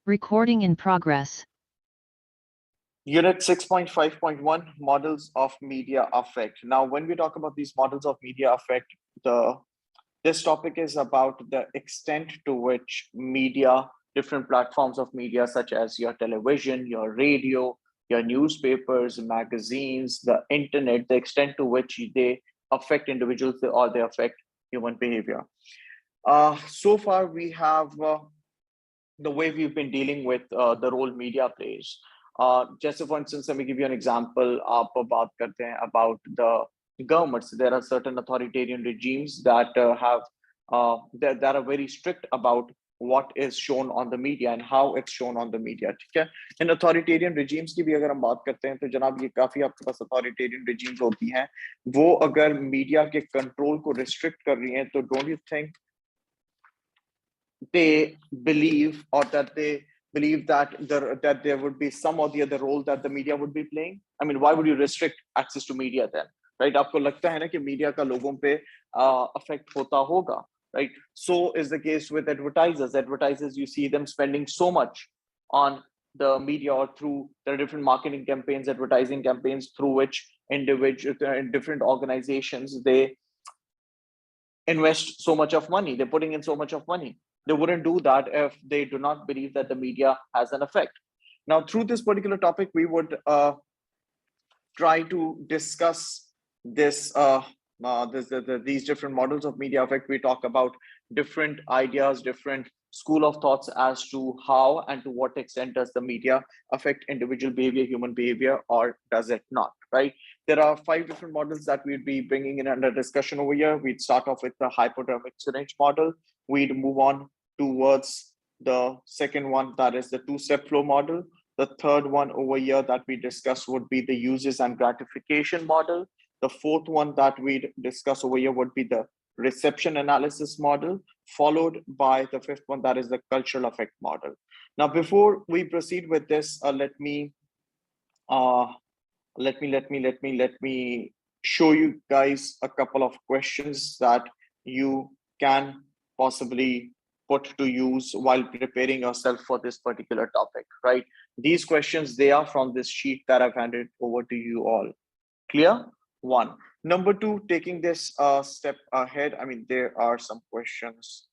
Recording in progress. Unit 6.5.1 Models of Media Affect. Now, when we talk about these models of media affect, this topic is about the extent to which media, different platforms of media, such as your television, your radio, your newspapers, magazines, the internet, the extent to which they affect individuals or they affect human behavior. So far, we have the way we've been dealing with the role media plays. Just for instance, let me give you an example. आप बात करते हैं about the governments. There are certain authoritarian regimes that that are very strict about what is shown on the media and how it's shown on the media. ठीक है? In authoritarian regimes की भी अगर हम बात करते हैं तो जनाब ये काफी आपके पास authoritarian regimes होती हैं. वो अगर media के control को restrict कर रही हैं तो don't you think they believe or that they believe that there would be some or the other role that the media would be playing? I mean, why would you restrict access to media then? Right? आपको लगता है ना कि media का लोगों पे affect होता होगा, right? So is the case with advertisers. Advertisers, you see them spending so much on the media or through the different marketing campaigns, advertising campaigns through which individual different organizations they invest so much of money. They're putting in so much of money. They wouldn't do that if they do not believe that the media has an effect. Now, through this particular topic, we would try to discuss this, these different models of media effect. We talk about different ideas, different school of thoughts as to how and to what extent does the media affect individual behavior, human behavior, or does it not, right? There are 5 different models that we'd be bringing in under discussion over here. We'd start off with the hypodermic syringe model. We'd move on towards the second one, that is the 2-step flow model. The third one over here that we discuss would be the uses and gratification model. The fourth one that we'd discuss over here would be the reception analysis model, followed by the 5th one, that is the cultural effect model. Now, before we proceed with this, let me show you guys a couple of questions that you can possibly put to use while preparing yourself for this particular topic, right? These questions, they are from this sheet that I've handed over to you all. Clear? 1. Number 2, taking this step ahead, I mean, there are some questions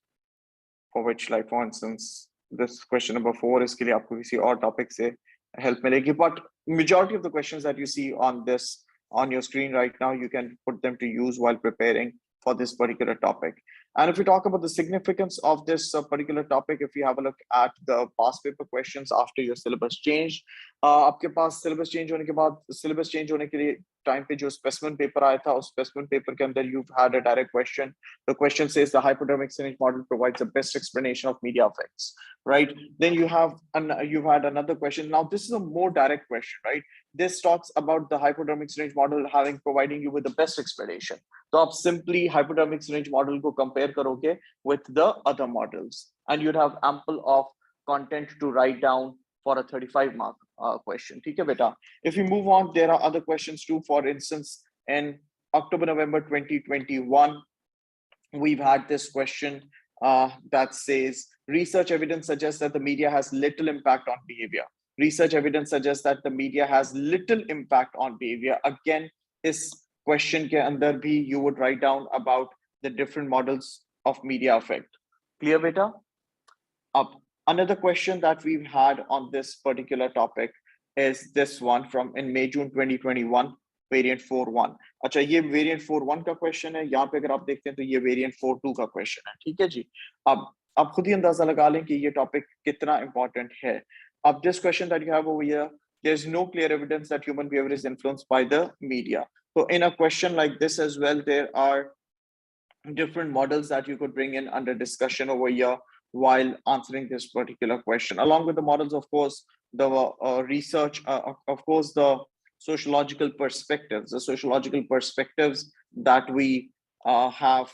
for which, like, for instance, this question number 4 is clear. आपको किसी और topic से help मिलेगी, but majority of the questions that you see on this on your screen right now, you can put them to use while preparing for this particular topic. And if we talk about the significance of this particular topic, if you have a look at the past paper questions after your syllabus changed, आपके पास syllabus change होने के बाद syllabus change होने के लिए time पे जो specimen paper आया था, उस specimen paper के अंदर you've had a direct question. The question says the hypodermic syringe model provides the best explanation of media effects, right? Then you've had another question. Now this is a more direct question, right? This talks about the hypodermic syringe model providing you with the best explanation. So आप simply hypodermic syringe model को compare करोगे with the other models, and you'd have ample of content to write down for a 35 mark question. ठीक है बेटा? If we move on, there are other questions too. For instance, in October-November 2021, we've had this question that says, research evidence suggests that the media has little impact on behavior. Research evidence suggests that the media has little impact on behavior. Again, this question ke andar bhi you would write down about the different models of media effect. Clear, beta? Another question that we've had on this particular topic is this one from in May-June 2021, variant 4.1. अच्छा, ये variant 4.1 का question है. यहाँ पे अगर आप देखते हैं तो ये variant 4.2 का question है. ठीक है जी? अब आप खुद ही अंदाजा लगा लें कि ये topic कितना important है. Of this question that you have over here, there's no clear evidence that human behavior is influenced by the media. So in a question like this as well, there are different models that you could bring in under discussion over here while answering this particular question. Along with the models, of course, the research, of course, the sociological perspectives. The sociological perspectives that we have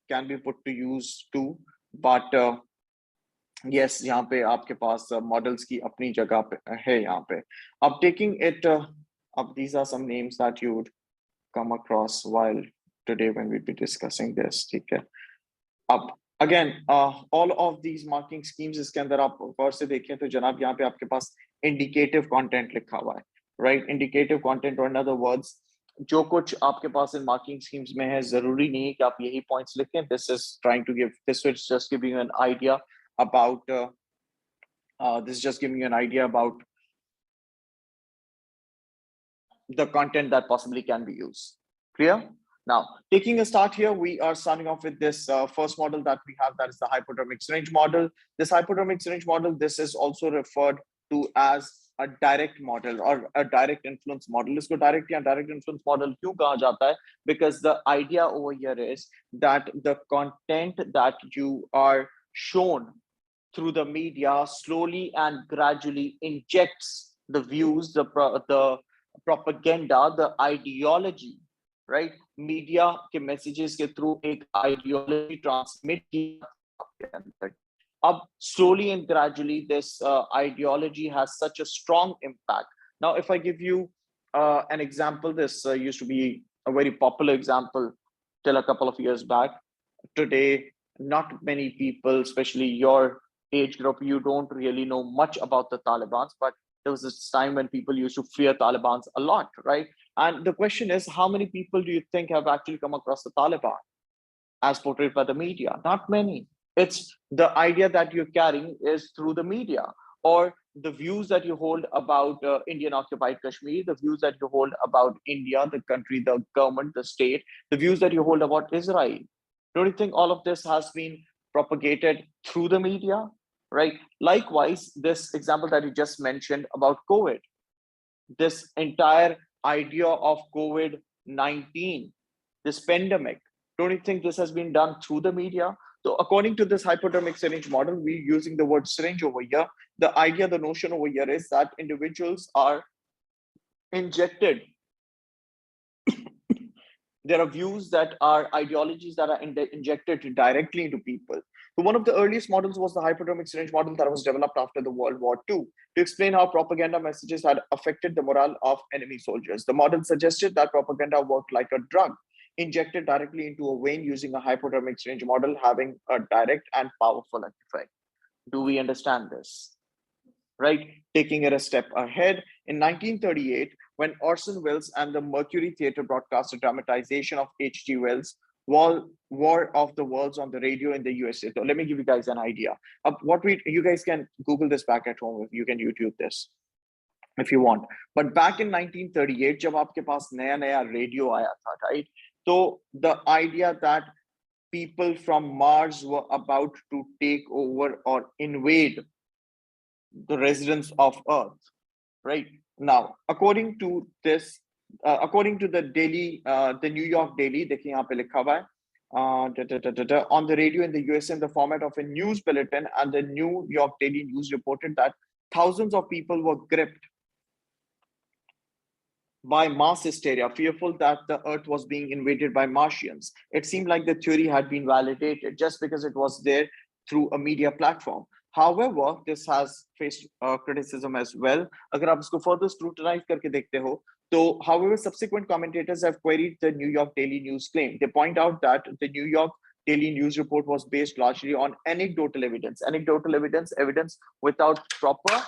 can be put to use too. But yes, यहाँ पे आपके पास models की अपनी जगह पे है यहाँ पे. अब taking it, these are some names that you would come across while today when we'd be discussing this. ठीक है. अब again all of these marking schemes, इसके अंदर आप गौर से देखें तो जनाब यहाँ पे आपके पास इंडिकेटिव कंटेंट लिखा हुआ है, राइट? इंडिकेटिव कंटेंट, और इन अदर वर्ड्स, जो कुछ आपके पास इन मार्किंग स्कीम्स में है, जरूरी नहीं है कि आप यही पॉइंट्स लिखें. This is trying to give, this is just giving you an idea about this is just giving you an idea about the content that possibly can be used. Clear? Now, taking a start here, we are starting off with this first model that we have, that is the hypodermic syringe model. This hypodermic syringe model, this is also referred to as a direct model or a direct influence model. इसको direct या direct influence model क्यों कहा जाता है? Because the idea over here is that the content that you are shown through the media slowly and gradually injects the views, the propaganda, the ideology, right? Media के messages के through एक ideology transmit की जाती है. Ab slowly and gradually this ideology has such a strong impact. Now, if I give you an example, this used to be a very popular example till a couple of years back. Today, not many people, especially your age group, you don't really know much about the Taliban, but there was this time when people used to fear Taliban a lot, right? And the question is, how many people do you think have actually come across the Taliban as portrayed by the media? Not many. It's the idea that you're carrying is through the media, or the views that you hold about Indian occupied Kashmir, the views that you hold about India, the country, the government, the state, the views that you hold about Israel. Don't you think all of this has been propagated through the media, right? Likewise, this example that you just mentioned about COVID, this entire idea of COVID-19, this pandemic, don't you think this has been done through the media? So according to this hypodermic syringe model, we're using the word syringe over here. The idea, the notion over here is that individuals are injected. There are views that are ideologies that are injected directly into people. So one of the earliest models was the hypodermic syringe model that was developed after the World War II to explain how propaganda messages had affected the morale of enemy soldiers. The model suggested that propaganda worked like a drug, injected directly into a vein using a hypodermic syringe model, having a direct and powerful effect. Do we understand this? Right? Taking it a step ahead, in 1938, when Orson Welles and the Mercury Theatre broadcast a dramatization of H.G. Wells' War of the Worlds on the radio in the USA. So let me give you guys an idea of you guys can Google this back at home. If you can YouTube this if you want. But back in 1938, जब आपके पास नया नया radio आया था, right? So the idea that people from Mars were about to take over or invade the residents of Earth, right? Now, according to this, according to the New York Daily, देखिए यहाँ पे लिखा हुआ है, on the radio in the USA in the format of a news bulletin, and the New York Daily News reported that thousands of people were gripped by mass hysteria, fearful that the Earth was being invaded by Martians. It seemed like the theory had been validated just because it was there through a media platform. However, this has faced criticism as well. अगर आप इसको further scrutinize करके देखते हो, तो however, subsequent commentators have queried the New York Daily News claim. They point out that the New York Daily News report was based largely on anecdotal evidence. Anecdotal evidence, evidence without proper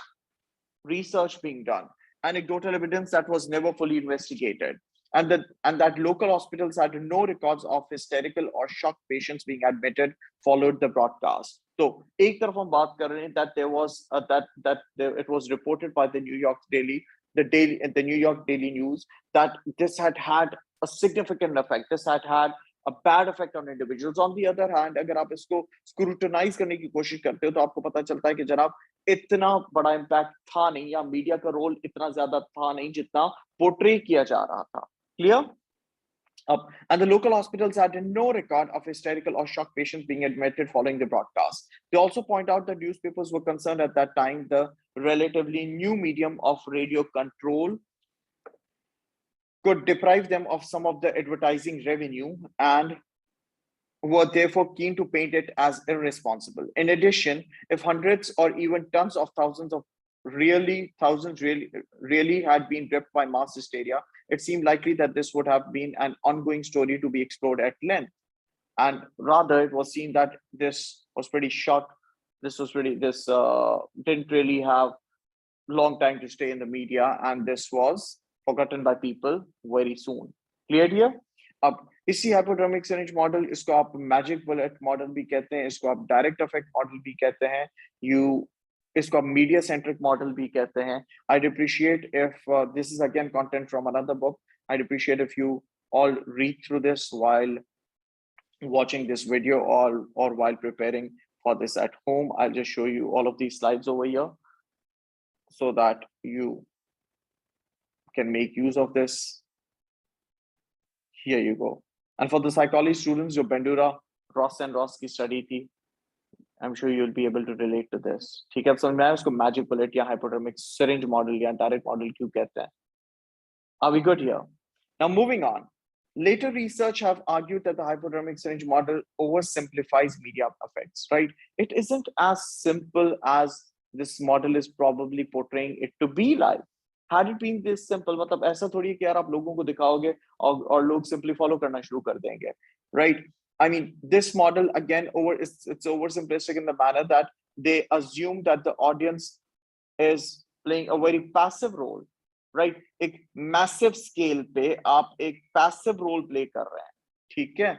research being done. Anecdotal evidence that was never fully investigated. And that local hospitals had no records of hysterical or shocked patients being admitted followed the broadcast. So, एक तरफ हम बात कर रहे हैं that there was it was reported by the New York Daily, the New York Daily News, that this had had a significant effect. This had had a bad effect on individuals. On the other hand, अगर आप इसको scrutinize करने की कोशिश करते हो, तो आपको पता चलता है कि जनाब इतना बड़ा इम्पैक्ट था नहीं, या मीडिया का रोल इतना ज्यादा था नहीं जितना पोर्ट्रे किया जा रहा था. Clear? And the local hospitals had no record of hysterical or shocked patients being admitted following the broadcast. They also point out that newspapers were concerned at that time the relatively new medium of radio control could deprive them of some of the advertising revenue, and were therefore keen to paint it as irresponsible. In addition, if hundreds or even tons of thousands really had been gripped by mass hysteria, it seemed likely that this would have been an ongoing story to be explored at length. and rather it was seen that this was pretty short. This didn't really have long time to stay in the media, and this was forgotten by people very soon. Clear here? अब इसी हाइपोड्रोमिक syringe model, इसको आप magic bullet model भी कहते हैं, इसको आप direct effect model भी कहते हैं, इसको आप मीडिया सेंट्रिक मॉडल भी कहते हैं. I'd appreciate if this is again content from another book. I'd appreciate if you all read through this while watching this video or while preparing for this at home. I'll just show you all of these slides over here so that you can make use of this. Here you go. And for the psychology students, your Bandura, Ross and Ross की study थी, I'm sure you'll be able to relate to this. ठीक है, अब समझ में आया उसको magic bullet या हाइपोड्रोमिक सिरिंज मॉडल या डायरेक्ट मॉडल क्यों कहते हैं? Are we good here? Now moving on. Later research have argued that the hypodermic syringe model oversimplifies media effects, right? It isn't as simple as this model is probably portraying it to be like. Had it been this simple, मतलब ऐसा थोड़ी है कि यार आप लोगों को दिखाओगे और लोग simply follow करना शुरू कर देंगे, right? I mean, this model again it's oversimplistic in the manner that they assume that the audience is playing a very passive role. Right एक मैसिव स्केल पे आप एक पैसिव रोल प्ले कर रहे हैं, ठीक है.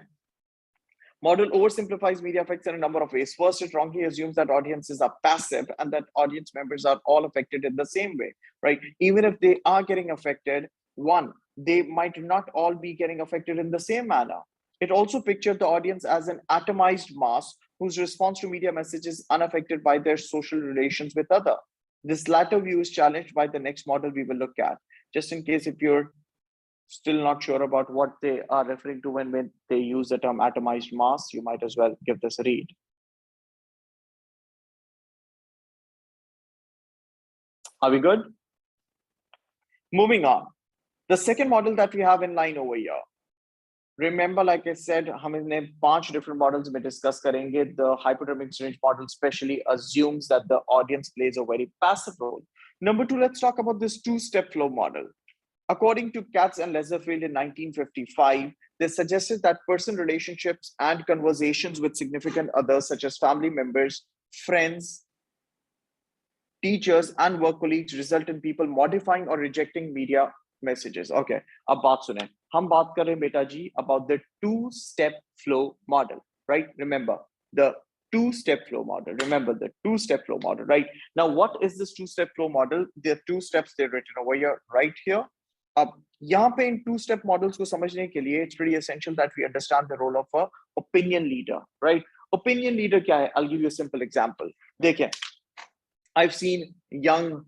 Model oversimplifies media effects in a number of ways. First, it wrongly assumes that audiences are passive and that audience members are all affected in the same way, right? Even if they are getting affected, one, they might not all be getting affected in the same manner. It also pictured the audience as an atomized mass whose response to media message is unaffected by their social relations with other. This latter view is challenged by the next model we will look at. Just in case if you're still not sure about what they are referring to when they use the term atomized mass, you might as well give this a read. Are we good? Moving on. The second model that we have in line over here. Remember, like I said, हमने 5 different models में discuss करेंगे. The hypodermic syringe model especially assumes that the audience plays a very passive role. Number 2, let's talk about this 2-step flow model. According to Katz and Leatherfield in 1955, they suggested that person relationships and conversations with significant others, such as family members, friends, teachers, and work colleagues, result in people modifying or rejecting media messages. Okay, अब बात सुने. हम बात कर रहे हैं बेटा जी about the 2-step flow model, right? Remember the 2-step flow model. Remember the 2-step flow model, right? Now, what is this 2-step flow model? There are 2 steps they're written over here, right here. अब यहाँ पे इन 2-step models को समझने के लिए it's pretty essential that we understand the role of a opinion leader, right? Opinion leader क्या है? I'll give you a simple example. देखिए, I've seen young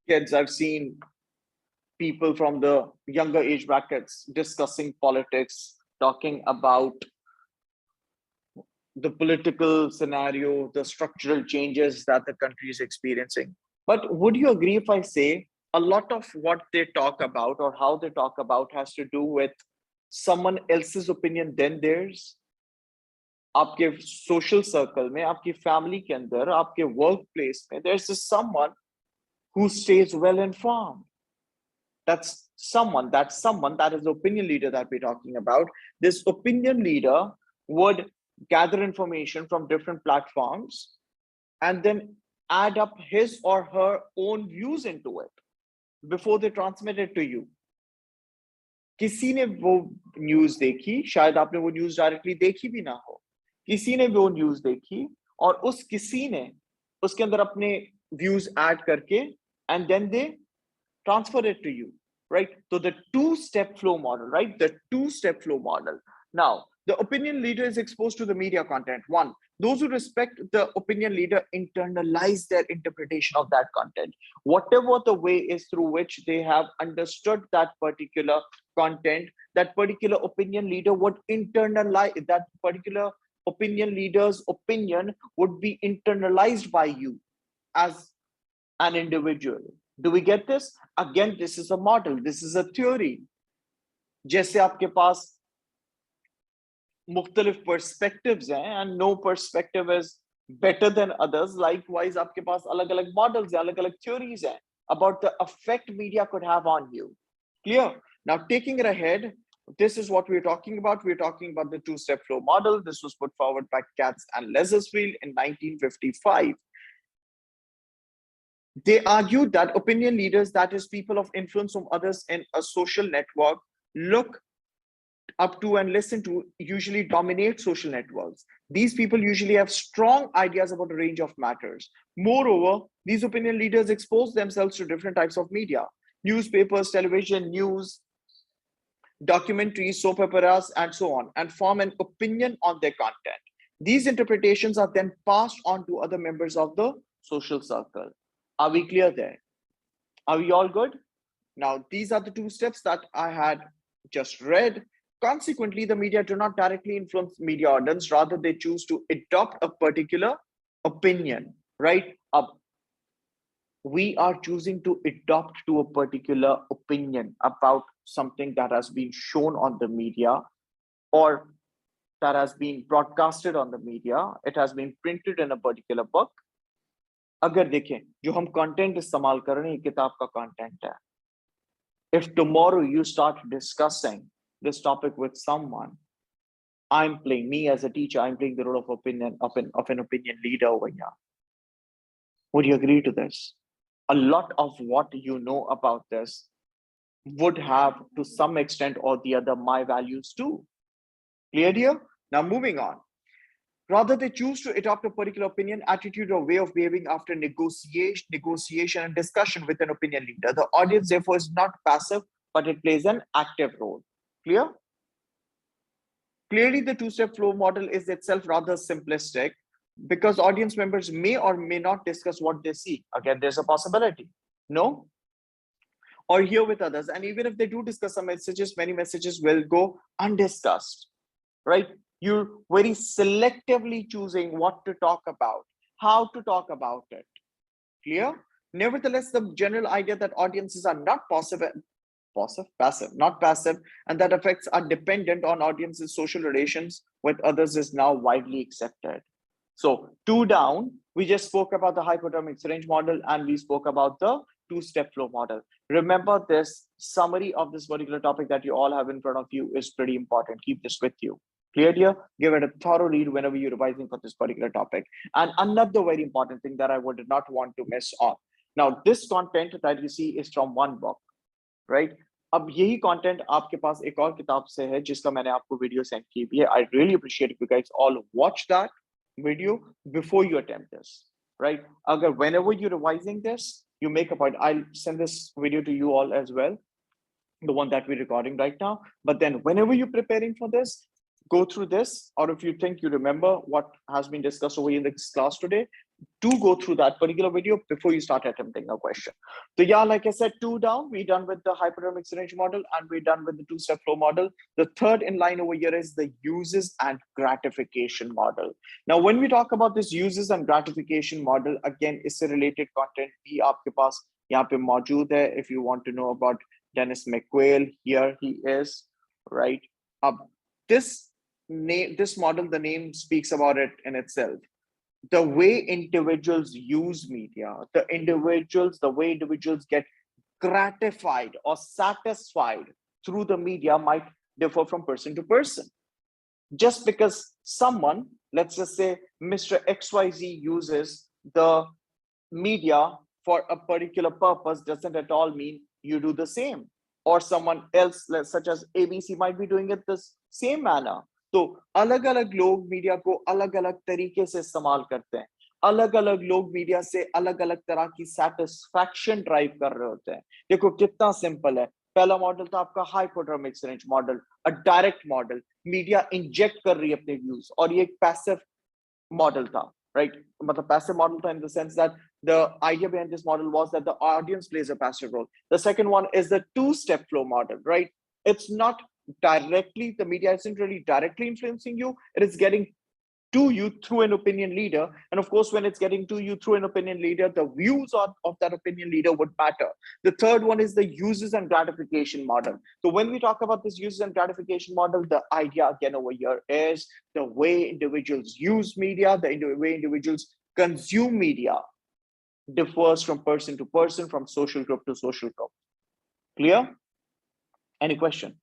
kids, I've seen people from the younger age brackets discussing politics, talking about the political scenario, the structural changes that the country is experiencing. But would you agree if I say a lot of what they talk about or how they talk about has to do with someone else's opinion than theirs? आपके social circle में, आपकी family के अंदर, आपके workplace में, there's just someone who stays well informed. That's someone that is the opinion leader that we're talking about. This opinion leader would gather information from different platforms and then add up his or her own views into it before they transmit it to you. किसी ने वो news देखी, शायद आपने वो news directly देखी भी ना हो, किसी ने वो न्यूज़ देखी और उस किसी ने उसके अंदर अपने व्यूज ऐड करके and then they transfer it to you, right? So the 2-step flow model, right? The 2-step flow model. Now, the opinion leader is exposed to the media content. One, those who respect the opinion leader internalize their interpretation of that content. Whatever the way is through which they have understood that particular content, that particular opinion leader would internalize, that particular opinion leader's opinion would be internalized by you as an individual. Do we get this? Again, this is a model. This is a theory. जैसे आपके पास मुख्तलिफ perspectives हैं and no perspective is better than others. Likewise, आपके पास अलग-अलग models हैं, अलग-अलग theories हैं about the effect media could have on you. Clear? Now, taking it ahead, this is what we're talking about. We're talking about the two-step flow model. This was put forward by Katz and Lesersfield in 1955. They argued that opinion leaders, that is people of influence from others in a social network, look up to and listen to, usually dominate social networks. These people usually have strong ideas about a range of matters. Moreover, these opinion leaders expose themselves to different types of media, newspapers, television, news, documentaries, soap operas, and so on, and form an opinion on their content. These interpretations are then passed on to other members of the social circle. Are we clear there? Are we all good? Now, these are the two steps that I had just read. Consequently, the media do not directly influence media audience, rather they choose to adopt a particular opinion, right? We are choosing to adopt to a particular opinion about something that has been shown on the media or that has been broadcasted on the media. It has been printed in a particular book. अगर देखें जो हम content इस्तेमाल कर रहे हैं किताब का कंटेंट है. If tomorrow you start discussing this topic with someone, I'm playing, me as a teacher, I'm playing the role of an opinion leader over here. Would you agree to this? A lot of what you know about this would have to some extent or the other my values too. Clear here? Now moving on. Rather, they choose to adopt a particular opinion, attitude, or way of behaving after negotiation and discussion with an opinion leader. The audience, therefore, is not passive, but it plays an active role. Clear? Clearly, the two-step flow model is itself rather simplistic because audience members may or may not discuss what they see. Again, there's a possibility. No? Or hear with others. And even if they do discuss some messages, many messages will go undiscussed, right? You're very selectively choosing what to talk about, how to talk about it. Clear? Nevertheless, the general idea that audiences are not passive, not passive, and that effects are dependent on audiences' social relations with others is now widely accepted. So 2 down, we just spoke about the hypodermic syringe model and we spoke about the two-step flow model. Remember, this summary of this particular topic that you all have in front of you is pretty important. Keep this with you. Clear here? Give it a thorough read whenever you're revising for this particular topic. And another very important thing that I would not want to miss on. Now, this content that you see is from one book, right? अब यही content आपके पास एक और किताब से है जिसका मैंने आपको वीडियो सेंड की भी है. I really appreciate if you guys all watch that video before you attempt this, right? Agar whenever you're revising this, you make a point. I'll send this video to you all as well, the one that we're recording right now. But then whenever you're preparing for this, go through this, or if you think you remember what has been discussed over in this class today, do go through that particular video before you start attempting a question. So yeah, like I said, 2 down, we're done with the hypodermic syringe model and we're done with the two-step flow model. The third in line over here is the uses and gratification model. Now, when we talk about this uses and gratification model, again, it's a related content bhi aapke paas yahan pe maujood hai. If you want to know about Dennis McQuail, here he is, right? This model, the name speaks about it in itself. The way individuals use media, the way individuals get gratified or satisfied through the media might differ from person to person. Just because someone, let's just say Mr. XYZ uses the media for a particular purpose doesn't at all mean you do the same. Or someone else, such as ABC, might be doing it the same manner. तो अलग अलग लोग media को अलग अलग तरीके से इस्तेमाल करते हैं. अलग अलग लोग मीडिया से अलग अलग तरह की सेटिस्फैक्शन ड्राइव कर रहे होते हैं. देखो कितना सिंपल है. पहला मॉडल था आपका hypodermic syringe model, a direct model. Media inject कर रही है अपने व्यूज, और ये एक पैसिव मॉडल था, right? मतलब passive model था in the sense that the idea behind this model was that the audience plays a passive role. The second one is the two-step flow model, right? It's not directly, the media isn't really directly influencing you. It is getting to you through an opinion leader. And of course, when it's getting to you through an opinion leader, the views of that opinion leader would matter. The third one is the uses and gratification model. So when we talk about this uses and gratification model, the idea again over here is the way individuals use media, the way individuals consume media differs from person to person, from social group to social group. Clear? Any question?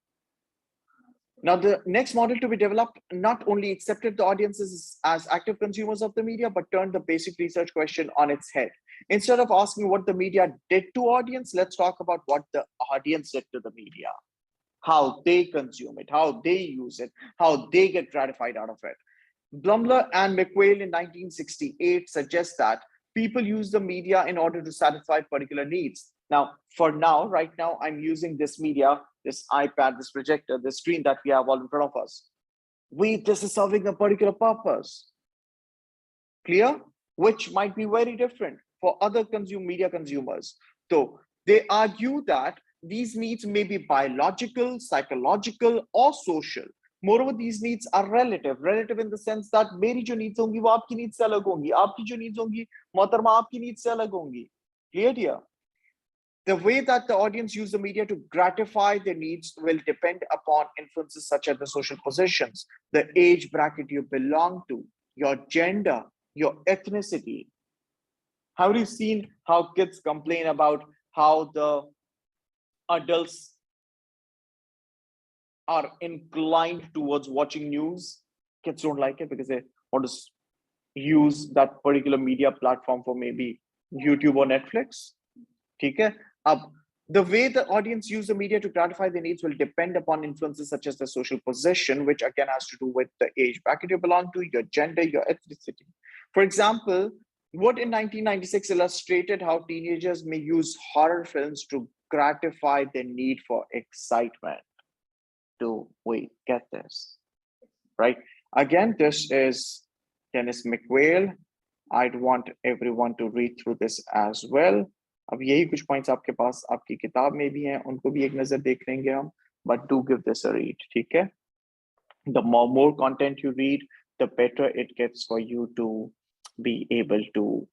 Now, the next model to be developed not only accepted the audiences as active consumers of the media, but turned the basic research question on its head. Instead of asking what the media did to audience, let's talk about what the audience did to the media, how they consume it, how they use it, how they get gratified out of it. Blumler and McQuail in 1968 suggest that people use the media in order to satisfy particular needs. Now, right now, I'm using this media, this iPad, this projector, this screen that we have all in front of us. This is serving a particular purpose. Clear? Which might be very different for other media consumers. So they argue that these needs may be biological, psychological, or social. Moreover, these needs are relative in the sense that मेरी जो needs होंगी वो आपकी needs से अलग होंगी, आपकी जो needs होंगी मोहतरमा आपकी needs से अलग होंगी. Clear here? The way that the audience use the media to gratify their needs will depend upon influences such as the social positions, the age bracket you belong to, your gender, your ethnicity. Have you seen how kids complain about how the adults are inclined towards watching news? Kids don't like it because they want to use that particular media platform for maybe YouTube or Netflix. Okay? The way the audience use the media to gratify their needs will depend upon influences such as the social position, which again has to do with the age bracket you belong to, your gender, your ethnicity. For example, what in 1996 illustrated how teenagers may use horror films to gratify their need for excitement. Wait, get this, right? Again, this is Dennis McQuail. I'd want everyone to read through this as well. अब यही कुछ points आपके पास आपकी किताब में भी हैं, उनको भी एक नजर देख लेंगे हम, but do give this a read, ठीक है? The more content you read, the better it gets for you to be able to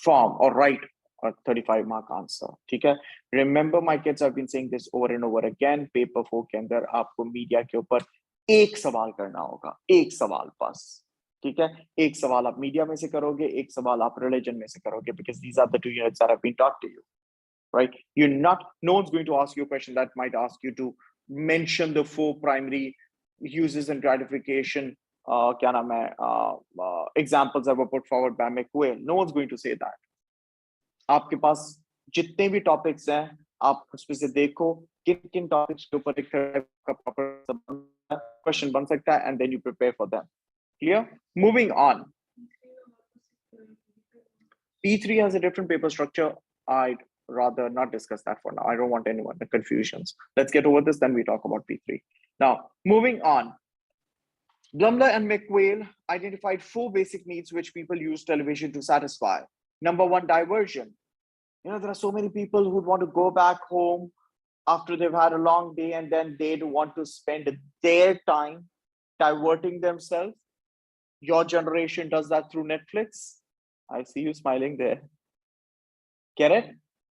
form or write a 35-mark answer, ठीक है? Remember, my kids, I've been saying this over and over again, paper 4 के अंदर आपको media के ऊपर एक सवाल करना होगा, एक सवाल बस. ठीक है, एक सवाल आप मीडिया में से करोगे, एक सवाल आप रिलीजन में से करोगे, because these are the 2 units that have been taught to you, right? No one's going to ask you a question that might ask you to mention the 4 primary uses and gratification क्या नाम है examples that were put forward by McQuail. No one's going to say that. आपके पास जितने भी topics हैं, आप उसमें से देखो किन किन टॉपिक्स के ऊपर एक क्वेश्चन बन सकता है, and then you prepare for them. Clear? Moving on. P3 has a different paper structure. I'd rather not discuss that for now. I don't want anyone the confusions. Let's get over this, then we talk about P3. Now, moving on. Blumler and McQuail identified 4 basic needs which people use television to satisfy. Number 1, diversion. You know, there are so many people who want to go back home after they've had a long day, and then they'd want to spend their time diverting themselves. Your generation does that through Netflix. I see you smiling there. Get it?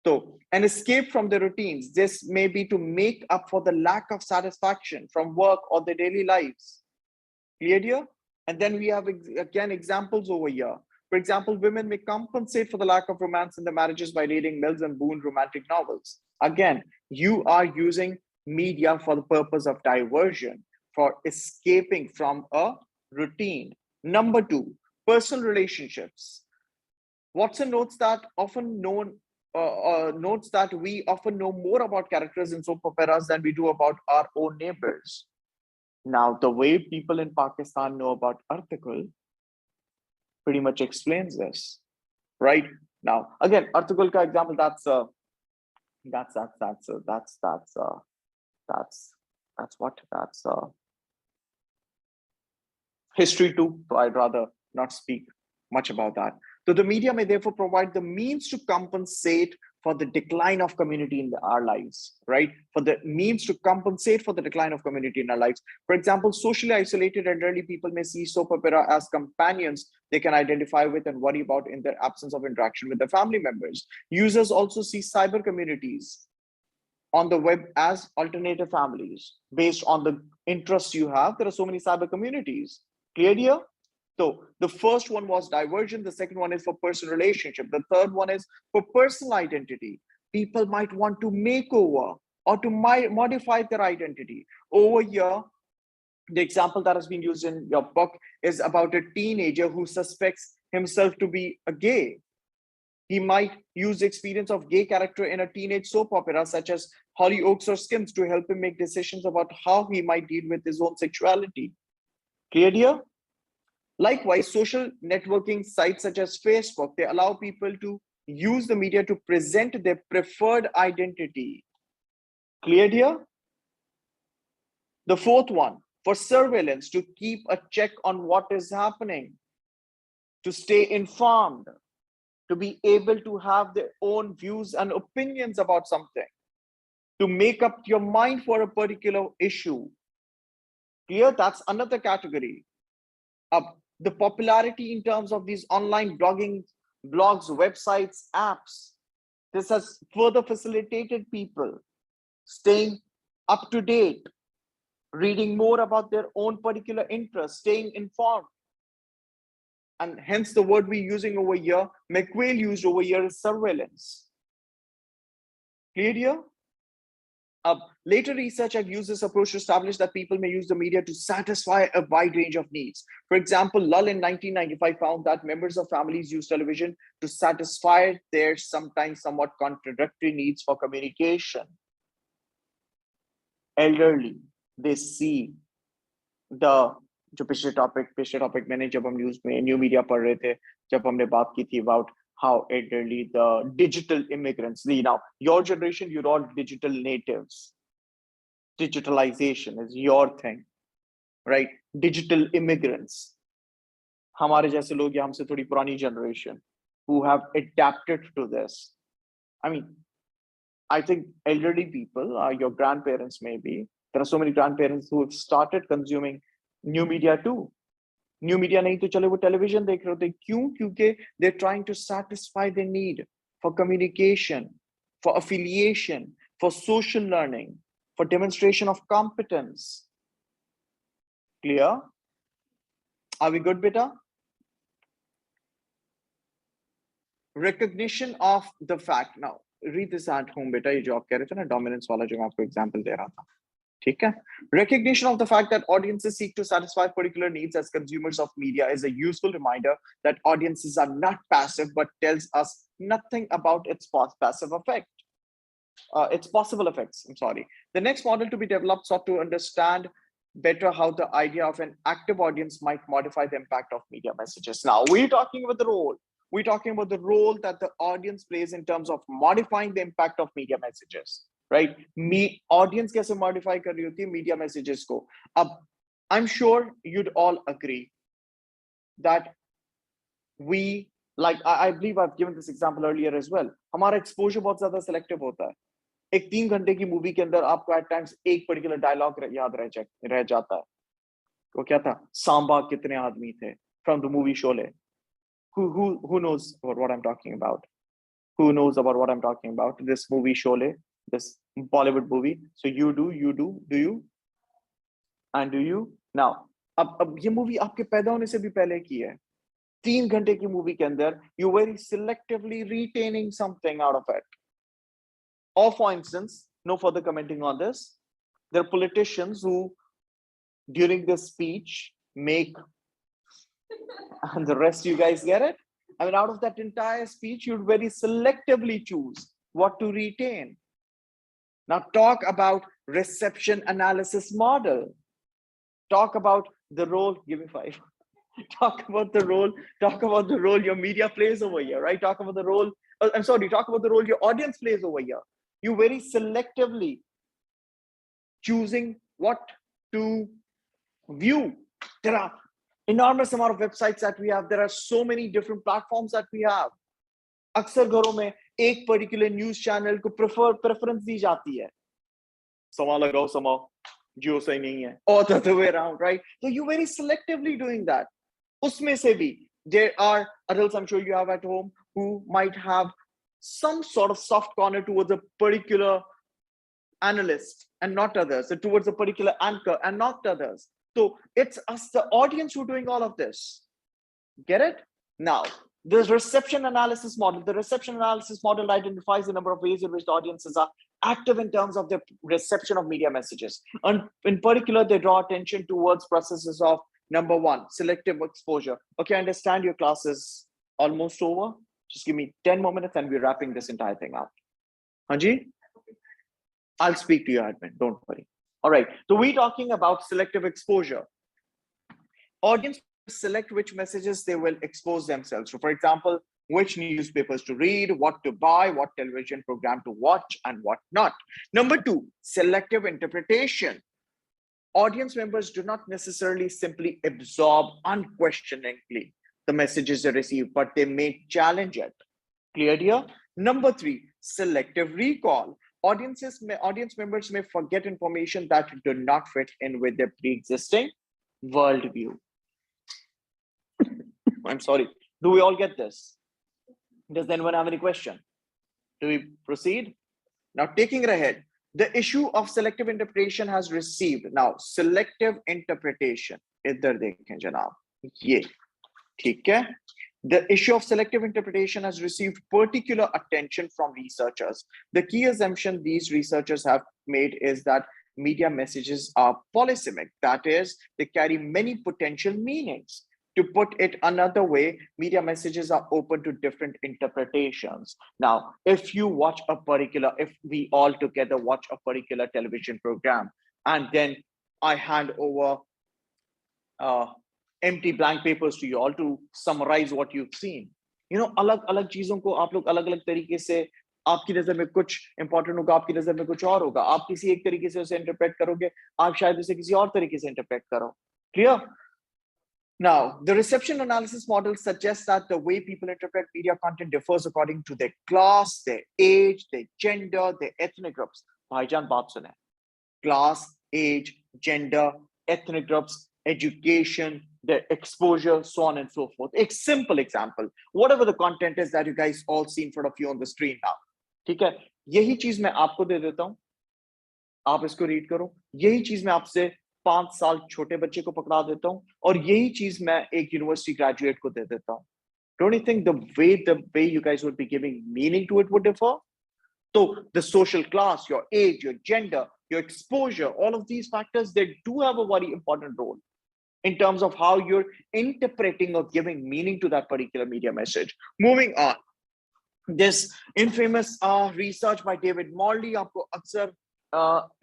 So, an escape from the routines. This may be to make up for the lack of satisfaction from work or their daily lives. Clear here? And then we have, again, examples over here. For example, women may compensate for the lack of romance in their marriages by reading Mills and Boone romantic novels. Again, you are using media for the purpose of diversion, for escaping from a routine. Number 2, personal relationships. Watson notes that we often know more about characters in soap operas than we do about our own neighbors. Now, the way people in Pakistan know about Artikul pretty much explains this, right? Now, again, Artikul ka example, that's history too, so I'd rather not speak much about that. So the media may therefore provide the means to compensate for the decline of community in our lives, right? For the means to compensate for the decline of community in our lives. For example, socially isolated elderly people may see soap opera as companions they can identify with and worry about in their absence of interaction with their family members. Users also see cyber communities on the web as alternative families. Based on the interests you have, there are so many cyber communities. Clear here? So the first one was diversion. The second one is for personal relationship. The third one is for personal identity. People might want to make over or to modify their identity. Over here, the example that has been used in your book is about a teenager who suspects himself to be a gay. He might use the experience of gay character in a teenage soap opera such as Hollyoaks or Skims to help him make decisions about how he might deal with his own sexuality. Clear here? Likewise, social networking sites such as Facebook, they allow people to use the media to present their preferred identity. Clear here? The fourth one, for surveillance, to keep a check on what is happening, to stay informed, to be able to have their own views and opinions about something, to make up your mind for a particular issue. Clear? That's another category. The popularity in terms of these online blogging, blogs, websites, apps, this has further facilitated people staying up to date, reading more about their own particular interests, staying informed. And hence the word we're using over here, McQuail used over here, is surveillance. Clear here? Later research have used this approach to establish that people may use the media to satisfy a wide range of needs. For example, Lull in 1995 found that members of families use television to satisfy their sometimes somewhat contradictory needs for communication. Elderly, they see the जो पिछले topic मैंने जब हम news में new media पढ़ रहे थे, जब हमने बात की थी about how elderly, the digital immigrants, now your generation, you're all digital natives. Digitalization is your thing, right? Digital immigrants. हमारे जैसे लोग या हमसे थोड़ी पुरानी generation who have adapted to this. I mean, I think elderly people, your grandparents maybe, there are so many grandparents who have started consuming new media too. New media नहीं तो चले वो television देख रहे होते, क्यों? क्योंकि they're trying to satisfy their need for communication, for affiliation, for social learning, for demonstration of competence. Clear? Are we good, beta? Recognition of the fact. Now, read this at home, beta. ये जो आप कह रहे थे ना, dominance वाला जो मैं आपको example दे रहा था. ठीक है? Recognition of the fact that audiences seek to satisfy particular needs as consumers of media is a useful reminder that audiences are not passive, but tells us nothing about its passive effect. Its possible effects, I'm sorry. The next model to be developed sought to understand better how the idea of an active audience might modify the impact of media messages. Now, we're talking about the role. We're talking about the role that the audience plays in terms of modifying the impact of media messages, right? Audience कैसे modify कर रही होती है media messages को. I'm sure you'd all agree that we, like I believe I've given this example earlier as well, हमारा exposure बहुत ज़्यादा selective होता है. एक 3 घंटे की मूवी के अंदर आपको at times एक particular dialogue याद रह जाता है. वो क्या था? सांबा कितने आदमी थे from the movie Sholay. Who knows about what I'm talking about? Who knows about what I'm talking about? This movie Sholay, this Bollywood movie. So you do you? And do you? Now, अब ये movie आपके पैदा होने से भी पहले की है. 3 घंटे की मूवी के अंदर you very selectively retaining something out of it. Or for instance, no further commenting on this, there are politicians who during this speech make, and the rest you guys get it? I mean, out of that entire speech, you'd very selectively choose what to retain. Now talk about reception analysis model. Talk about the role, give me 5. Talk about the role your media plays over here, right? Talk about the role, talk about the role your audience plays over here. You very selectively choosing what to view. There are enormous amount of websites that we have. There are so many different platforms that we have. अक्सर घरों में एक particular news channel को preference दी जाती है. समा लगाओ समा, जियो सही नहीं है. Or the other way around, right? So you very selectively doing that. उसमें से भी there are adults I'm sure you have at home who might have some sort of soft corner towards a particular analyst and not others, so towards a particular anchor and not others. So it's us, the audience, who are doing all of this. Get it? Now, the reception analysis model. The reception analysis model identifies a number of ways in which the audiences are active in terms of their reception of media messages. And in particular, they draw attention towards processes of number one, selective exposure. Okay, I understand your class is almost over. Just give me 10 more minutes and we're wrapping this entire thing up. Hanji? I'll speak to your admin, don't worry. All right, so we're talking about selective exposure. Audience select which messages they will expose themselves to. For example, which newspapers to read, what to buy, what television program to watch, and what not. Number two, selective interpretation. Audience members do not necessarily simply absorb unquestioningly the messages they receive, but they may challenge it. Clear here? Number three, selective recall. Audience members may forget information that do not fit in with their pre-existing worldview. I'm sorry. Do we all get this? Does anyone have any question? Do we proceed? Now, taking it ahead, the issue of selective interpretation has received now selective interpretation. इधर देखें जनाब, ये ठीक है? The issue of selective interpretation has received particular attention from researchers. The key assumption these researchers have made is that media messages are polysemic. That is, they carry many potential meanings. To put it another way, media messages are open to different interpretations. Now, if we all together watch a particular television program, and then I hand over empty blank papers to you all to summarize what you've seen. You know, अलग-अलग चीजों को आप लोग अलग-अलग तरीके से, आपकी नजर में कुछ इंपॉर्टेंट होगा, आपकी नजर में कुछ और होगा. आप किसी एक तरीके से उसे इंटरप्रेट करोगे, आप शायद उसे किसी और तरीके से इंटरप्रेट करो. Clear? Now, the reception analysis model suggests that the way people interpret media content differs according to their class, their age, their gender, their ethnic groups. भाईजान बात सुने. Class, age, gender, ethnic groups, education, their exposure, so on and so forth. A simple example. Whatever the content is that you guys all see in front of you on the screen now. ठीक है? यही चीज मैं आपको दे देता हूं. आप इसको रीड करो. यही चीज मैं आपसे 5 साल छोटे बच्चे को पकड़ा देता हूं और यही चीज मैं एक यूनिवर्सिटी ग्रेजुएट को दे देता हूं. Don't you think the way you guys would be giving meaning to it would differ? So the social class, your age, your gender, your exposure, all of these factors, they do have a very important role in terms of how you're interpreting or giving meaning to that particular media message. Moving on, this infamous research by David Morley, आपको अक्सर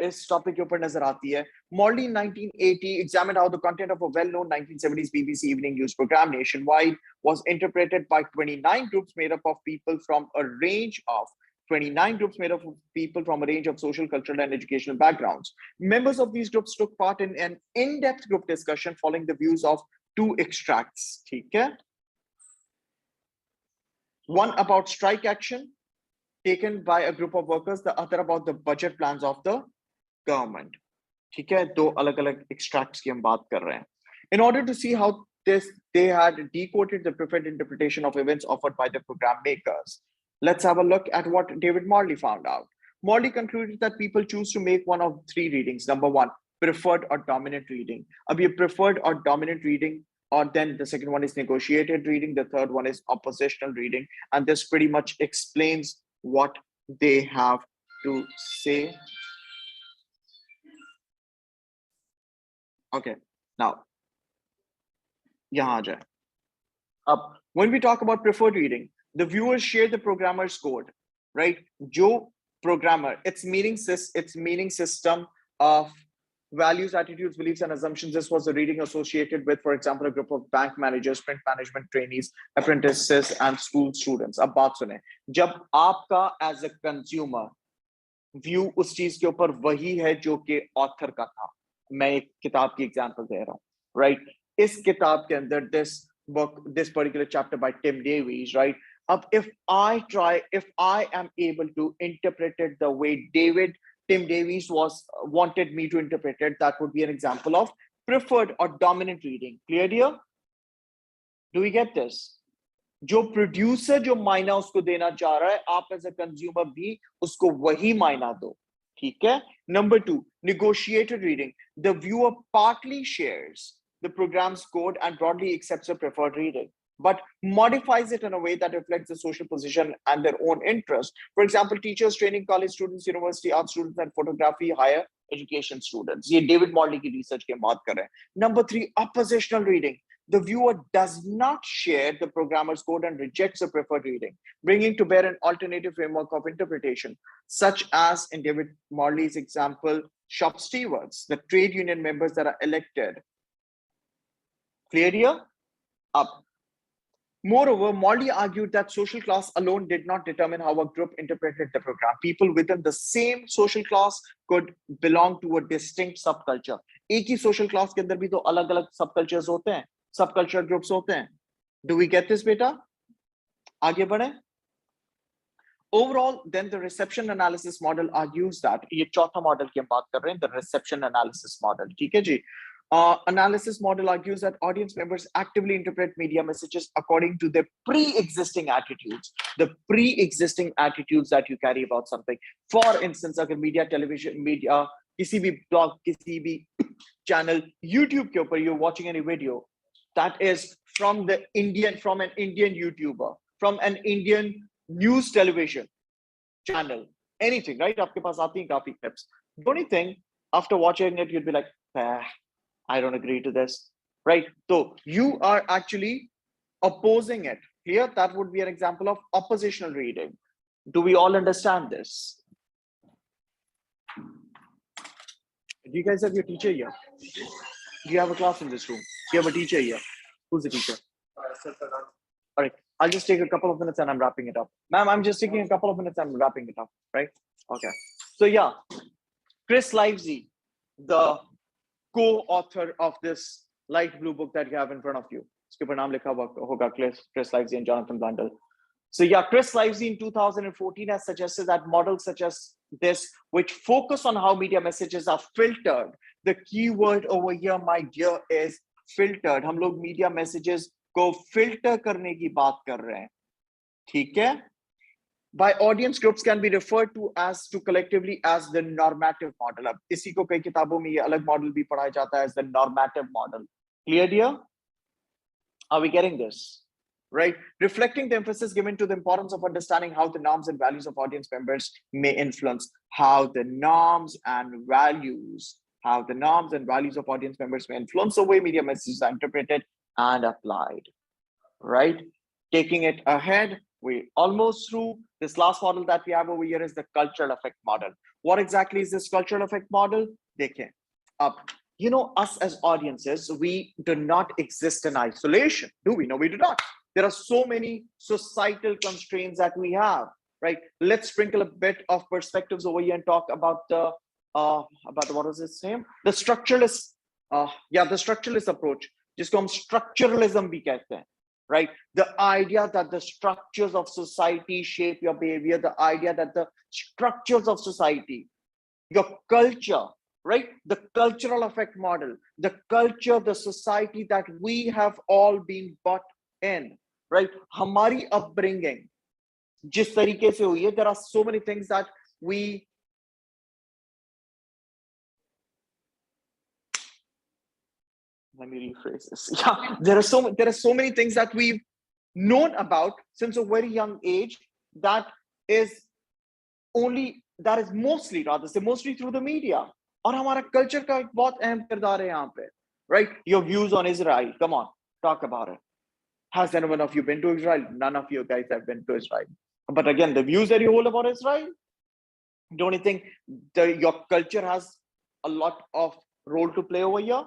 इस topic के ऊपर नजर आती है. Morley in 1980 examined how the content of a well-known 1970s BBC evening news program nationwide was interpreted by 29 groups made up of people from a range of 29 groups made up of people from a range of social, cultural, and educational backgrounds. Members of these groups took part in an in-depth group discussion following the views of 2 extracts. Okay? One about strike action taken by a group of workers, the other about the budget plans of the government. ठीक है? 2 अलग-अलग extracts की हम बात कर रहे हैं. In order to see how they had decoded the preferred interpretation of events offered by the program makers. Let's have a look at what David Morley found out. Morley concluded that people choose to make one of 3 readings. Number 1, preferred or dominant reading. Abhi preferred or dominant reading, or then the second one is negotiated reading. The third one is oppositional reading. And this pretty much explains what they have to say. Okay, now, yahan aa jaye. When we talk about preferred reading, the viewers share the programmer's code, right? Jo programmer, its meaning system of values, attitudes, beliefs, and assumptions. This was the reading associated with, for example, a group of bank managers, print management trainees, apprentices, and school students. Ab baat sune. Jab aapka as a consumer view उस चीज के ऊपर वही है जो कि author का था. मैं एक किताब की example दे रहा हूँ, right? इस किताब के अंदर this particular chapter by Tim Davies, right? If I am able to interpret it the way Tim Davies wanted me to interpret it, that would be an example of preferred or dominant reading. Clear here? Do we get this? जो producer जो मायना उसको देना चाह रहा है, आप as a consumer भी उसको वही मायना दो. ठीक है? Number 2, negotiated reading. The viewer partly shares the program's code and broadly accepts a preferred reading. but modifies it in a way that reflects the social position and their own interest. For example, teachers training college students, university art students, and photography higher education students. ये David Morley की research के बात कर रहे हैं. Number 3, oppositional reading. The viewer does not share the programmer's code and rejects the preferred reading, bringing to bear an alternative framework of interpretation, such as in David Morley's example, shop stewards, the trade union members that are elected. Clear here? Up. Moreover, Morley argued that social class alone did not determine how a group interpreted the program. People within the same social class could belong to a distinct subculture. एक ही social class के अंदर भी तो अलग-अलग subcultures होते हैं, subculture groups होते हैं. Do we get this, beta? आगे बढ़े. Overall, then the reception analysis model argues that ये चौथा model की हम बात कर रहे हैं, the reception analysis model. ठीक है जी. Analysis model argues that audience members actively interpret media messages according to their pre-existing attitudes, the pre-existing attitudes that you carry about something. For instance, अगर media, television, media, किसी भी blog, किसी भी channel, YouTube के ऊपर you're watching any video that is from an Indian YouTuber, from an Indian news television channel, anything, right? आपके पास आती हैं काफी clips. Don't you think after watching it you'd be like, I don't agree to this, right? So you are actually opposing it. Here, that would be an example of oppositional reading. Do we all understand this? Do you guys have your teacher here? Do you have a class in this room? Do you have a teacher here? Who's the teacher? All right, I'll just take a couple of minutes and I'm wrapping it up. Ma'am, I'm just taking a couple of minutes and I'm wrapping it up, right? Okay. So yeah, Chris Livesey, the co-author of this light blue book that you have in front of you. इसके ऊपर नाम लिखा होगा Chris Livesey and Jonathan Blundell. So yeah, Chris Livesey in 2014 has suggested that models such as this, which focus on how media messages are filtered. The key word over here, my dear, is filtered. हम लोग media messages को filter करने की बात कर रहे हैं. ठीक है? By audience groups can be referred to collectively as the normative model. अब इसी को कई किताबों में ये अलग model भी पढ़ाया जाता है as the normative model. Clear, dear? Are we getting this? Right? Reflecting the emphasis given to the importance of understanding how the norms and values of audience members may influence how the norms and values of audience members may influence the way media messages are interpreted and applied. Right? Taking it ahead, we're almost through. This last model that we have over here is the cultural effect model. What exactly is this cultural effect model? Dekhe. You know, us as audiences, we do not exist in isolation, do we? No, we do not. There are so many societal constraints that we have, right? Let's sprinkle a bit of perspectives over here and talk about the what was its name? The structuralist, the structuralist approach, जिसको हम structuralism भी कहते हैं. Right? The idea that the structures of society shape your behavior, the idea that the structures of society, your culture, right? The cultural effect model, the culture, the society that we have all been brought in, right? Hamari upbringing, jis tarike se hui hai, there are so many things that we let me rephrase this. Yeah, there are so many things that we've known about since a very young age that is mostly through the media. और हमारा culture का एक बहुत अहम किरदार है यहाँ पे, right? Your views on Israel, come on, talk about it. Has anyone of you been to Israel? None of you guys have been to Israel. But again, the views that you hold about Israel, don't you think your culture has a lot of role to play over here,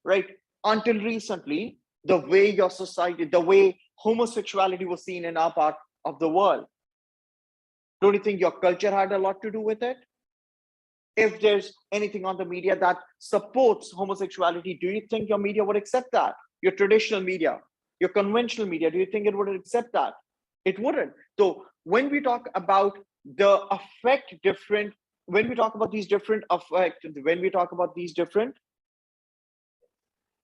right? Until recently, the way your society, the way homosexuality was seen in our part of the world, don't you think your culture had a lot to do with it? If there's anything on the media that supports homosexuality, do you think your media would accept that? Your traditional media, your conventional media, do you think it would accept that? It wouldn't. So when we talk about the effect different, when we talk about these different effects, when we talk about these different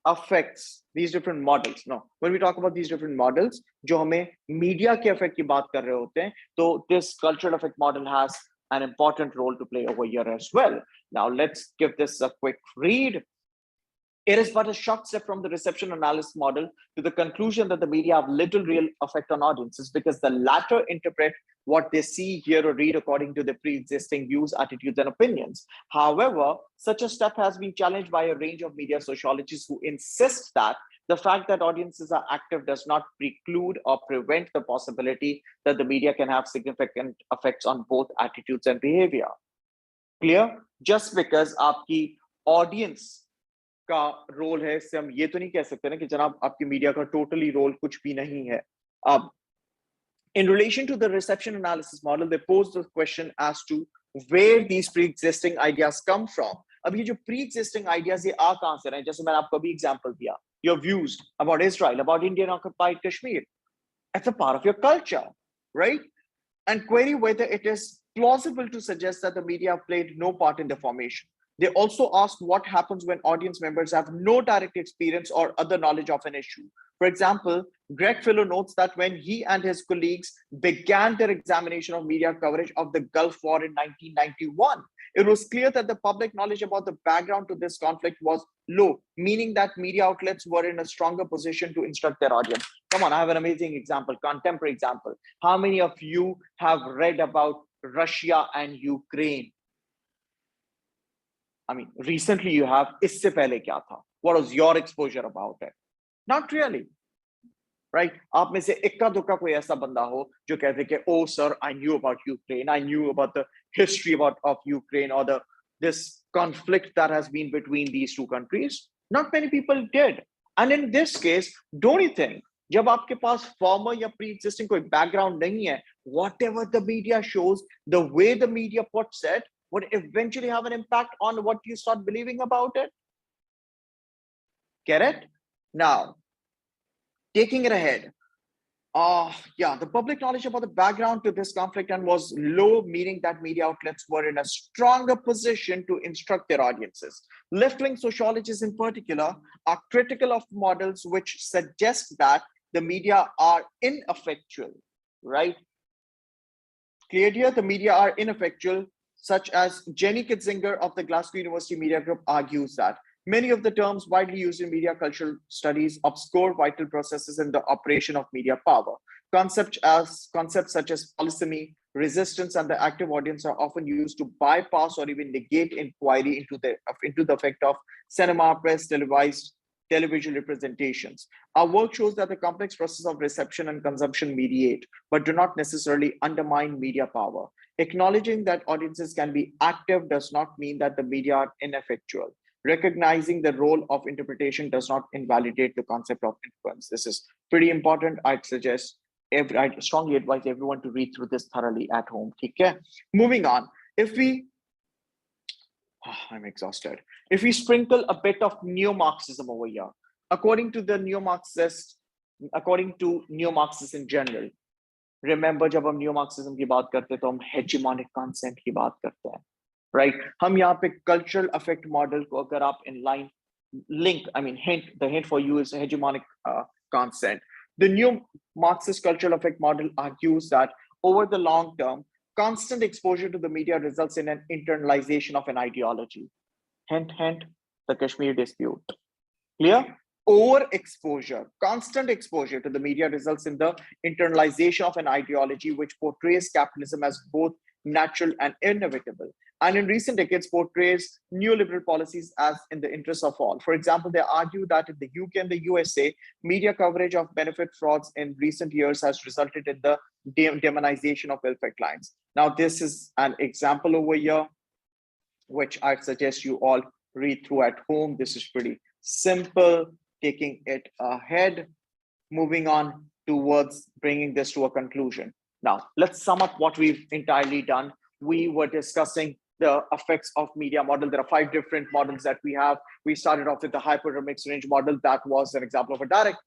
affects, these different models, no, when we talk about these different models, जो हमें media के effect की बात कर रहे होते हैं, तो this cultural effect model has an important role to play over here as well. Now let's give this a quick read. It is but a short step from the reception analysis model to the conclusion that the media have little real effect on audiences because the latter interpret what they see, hear, or read according to their pre-existing views, attitudes, and opinions. However, such a step has been challenged by a range of media sociologists who insist that the fact that audiences are active does not preclude or prevent the possibility that the media can have significant effects on both attitudes and behavior. Clear? Just because आपकी audience का role है, इससे हम ये तो नहीं कह सकते ना कि जनाब आपकी मीडिया का टोटली रोल कुछ भी नहीं है. अब in relation to the reception analysis model, they pose the question as to where these pre-existing ideas come from. अब ये जो pre-existing ideas ये आ कहां से रहे हैं? जैसे मैंने आपको अभी example दिया, your views about Israel, about Indian occupied Kashmir, it's a part of your culture, right? And query whether it is plausible to suggest that the media played no part in the formation. They also ask what happens when audience members have no direct experience or other knowledge of an issue. For example, Greg Philo notes that when he and his colleagues began their examination of media coverage of the Gulf War in 1991, it was clear that the public knowledge about the background to this conflict was low, meaning that media outlets were in a stronger position to instruct their audience. Come on, I have an amazing example, contemporary example. How many of you have read about Russia and Ukraine? I mean, recently you have. Isse pehle kya tha? What was your exposure about it? Not really, right? आप में से इक्का दुक्का कोई ऐसा बंदा हो जो कहते कि oh sir, I knew about Ukraine, I knew about the history of Ukraine or this conflict that has been between these two countries. Not many people did. And in this case, don't you think, जब आपके पास former या pre-existing कोई background नहीं है, whatever the media shows, the way the media puts it, would eventually have an impact on what you start believing about it? Get it? Now, taking it ahead. The public knowledge about the background to this conflict and was low, meaning that media outlets were in a stronger position to instruct their audiences. Left-wing sociologists in particular are critical of models which suggest that the media are ineffectual, right? Clear here, the media are ineffectual, such as Jenny Kitzinger of the Glasgow University Media Group argues that many of the terms widely used in media cultural studies obscure vital processes in the operation of media power. Concepts such as polysemy, resistance, and the active audience are often used to bypass or even negate inquiry into the effect of cinema, press, television representations. Our work shows that the complex process of reception and consumption mediate, but do not necessarily undermine media power. Acknowledging that audiences can be active does not mean that the media are ineffectual. Recognizing the role of interpretation does not invalidate the concept of influence. This is pretty important. I'd strongly advise everyone to read through this thoroughly at home. Okay? Moving on. I'm exhausted. If we sprinkle a bit of neo-Marxism over here, according to neo-Marxists in general, remember जब हम neo-Marxism की बात करते हैं तो हम hegemonic consent की बात करते हैं, right? हम यहाँ पे cultural effect model को अगर आप in line link, the hint for you is hegemonic consent. The neo-Marxist cultural effect model argues that over the long term, constant exposure to the media results in an internalization of an ideology. Hint, hint, the Kashmir dispute. Clear? Overexposure, constant exposure to the media results in the internalization of an ideology which portrays capitalism as both natural and inevitable. And in recent decades, portrays neoliberal policies as in the interest of all. For example, they argue that in the UK and the USA, media coverage of benefit frauds in recent years has resulted in the demonization of welfare clients. Now, this is an example over here, which I suggest you all read through at home. This is pretty simple. Taking it ahead, moving on towards bringing this to a conclusion. Now, let's sum up what we've entirely done. We were discussing the effects of media model. There are 5 different models that we have. We started off with the hyper mixed range model. That was an example of a direct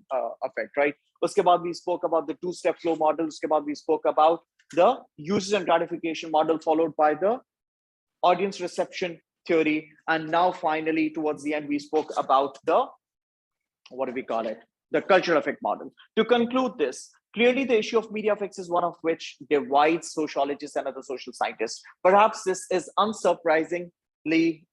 effect, right? Uske baad we spoke about the 2-step flow model. Uske baad we spoke about the uses and gratification model, followed by the audience reception theory. And now finally, towards the end, we spoke about the, what do we call it? The cultural effect model. To conclude this, clearly the issue of media effects is one of which divides sociologists and other social scientists. Perhaps this is unsurprising.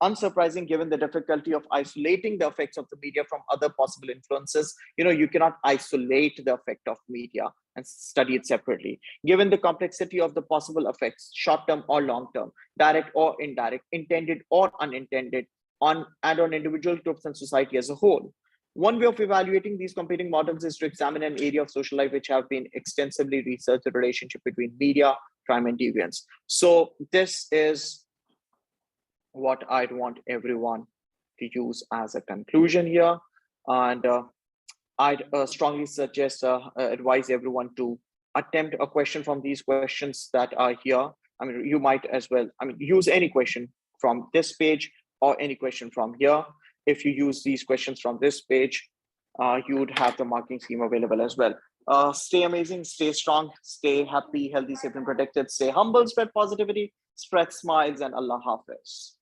unsurprising given the difficulty of isolating the effects of the media from other possible influences. You cannot isolate the effect of media and study it separately. Given the complexity of the possible effects, short term or long term, direct or indirect, intended or unintended, on individual groups and society as a whole. One way of evaluating these competing models is to examine an area of social life which have been extensively researched, the relationship between media, crime, and deviance. So this is what I'd want everyone to use as a conclusion here. And I'd strongly suggest, advise everyone to attempt a question from these questions that are here. I mean, you might as well, use any question from this page or any question from here. If you use these questions from this page, you would have the marking scheme available as well. Stay amazing, stay strong, stay happy, healthy, safe, and protected. Stay humble, spread positivity, spread smiles, and Allah Hafiz.